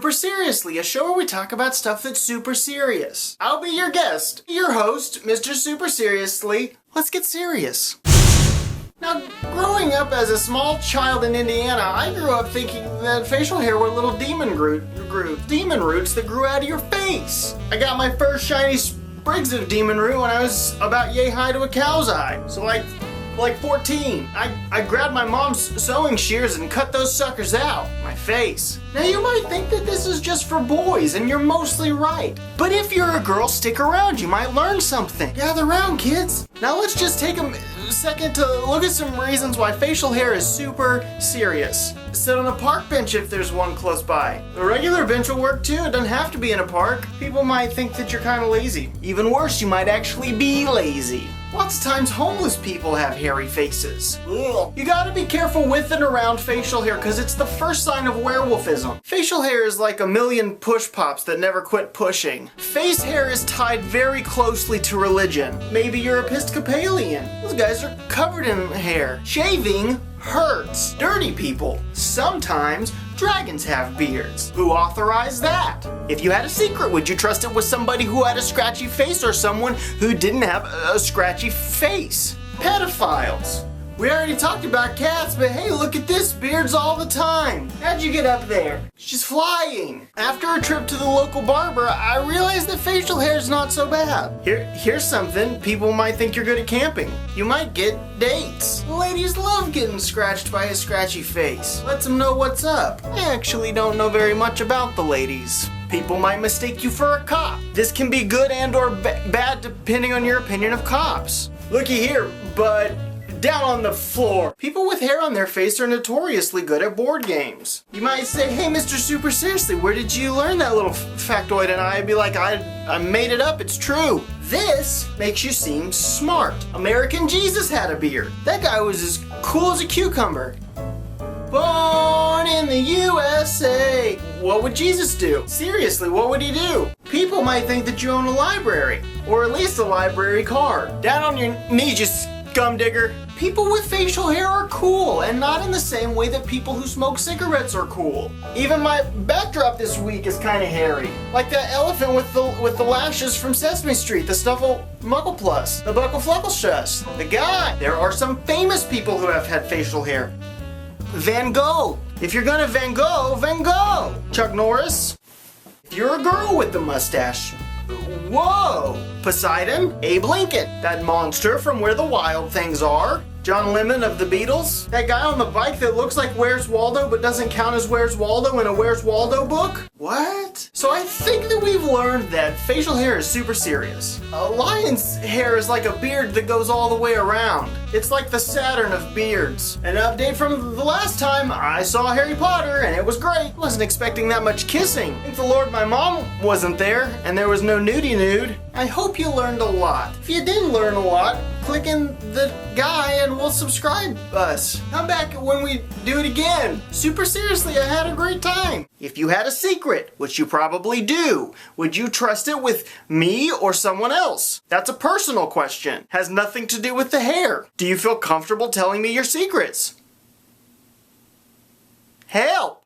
Super Seriously, a show where we talk about stuff that's super serious. I'll be your guest, your host, Mr. Super Seriously. Let's get serious. Now, growing up as a small child in Indiana, I grew up thinking that facial hair were little demon roots that grew out of your face. I got my first shiny sprigs of demon root when I was about yay high to a cow's eye. So like 14. I grabbed my mom's sewing shears and cut those suckers out. My face. Now you might think that this is just for boys, and you're mostly right. But if you're a girl, stick around, you might learn something. Gather round, kids. Now let's just take a second to look at some reasons why facial hair is super serious. Sit on a park bench if there's one close by. A regular bench will work too, it doesn't have to be in a park. People might think that you're kind of lazy. Even worse, you might actually be lazy. Lots of times homeless people have hairy faces. Ugh. You gotta be careful with and around facial hair because it's the first sign of werewolfism. Facial hair is like a million push pops that never quit pushing. Face hair is tied very closely to religion. Maybe you're Episcopalian. Those guys are covered in hair. Shaving hurts. Dirty people. Sometimes dragons have beards. Who authorized that? If you had a secret, would you trust it with somebody who had a scratchy face or someone who didn't have a scratchy face? Pedophiles. We already talked about cats, but hey, look at this, beards all the time. How'd you get up there? She's flying. After a trip to the local barber, I realized that facial hair is not so bad. Here's something. People might think you're good at camping. You might get dates. Ladies love getting scratched by a scratchy face. Lets them know what's up. I actually don't know very much about the ladies. People might mistake you for a cop. This can be good and or bad depending on your opinion of cops. Looky here, bud. Down on the floor. People with hair on their face are notoriously good at board games. You might say, hey, Mr. Super Seriously, where did you learn that little factoid? And I'd be like, I made it up, it's true. This makes you seem smart. American Jesus had a beard. That guy was as cool as a cucumber. Born in the USA. What would Jesus do? Seriously, what would he do? People might think that you own a library, or at least a library card. Down on your knees, you scum digger. People with facial hair are cool, and not in the same way that people who smoke cigarettes are cool. Even my backdrop this week is kind of hairy. Like that elephant with the lashes from Sesame Street, the Snuffle Muggle Plus, the Buckle Fluckle the guy. There are some famous people who have had facial hair. Van Gogh. If you're gonna Van Gogh, Van Gogh. Chuck Norris. If you're a girl with the mustache, whoa! Poseidon, Abe Lincoln, that monster from Where the Wild Things Are, John Lennon of the Beatles, that guy on the bike that looks like Where's Waldo but doesn't count as Where's Waldo in a Where's Waldo book? What? So I think that we've learned that facial hair is super serious. A lion's hair is like a beard that goes all the way around. It's like the Saturn of beards. An update from the last time I saw Harry Potter and it was great. Wasn't expecting that much kissing. Thank the Lord my mom wasn't there and there was no nudie nude. I hope you learned a lot. If you didn't learn a lot, click in the guy and we'll subscribe us. Come back when we do it again. Super seriously, I had a great time. If you had a secret, which you probably do, would you trust it with me or someone else? That's a personal question. Has nothing to do with the hair. Do you feel comfortable telling me your secrets? Help!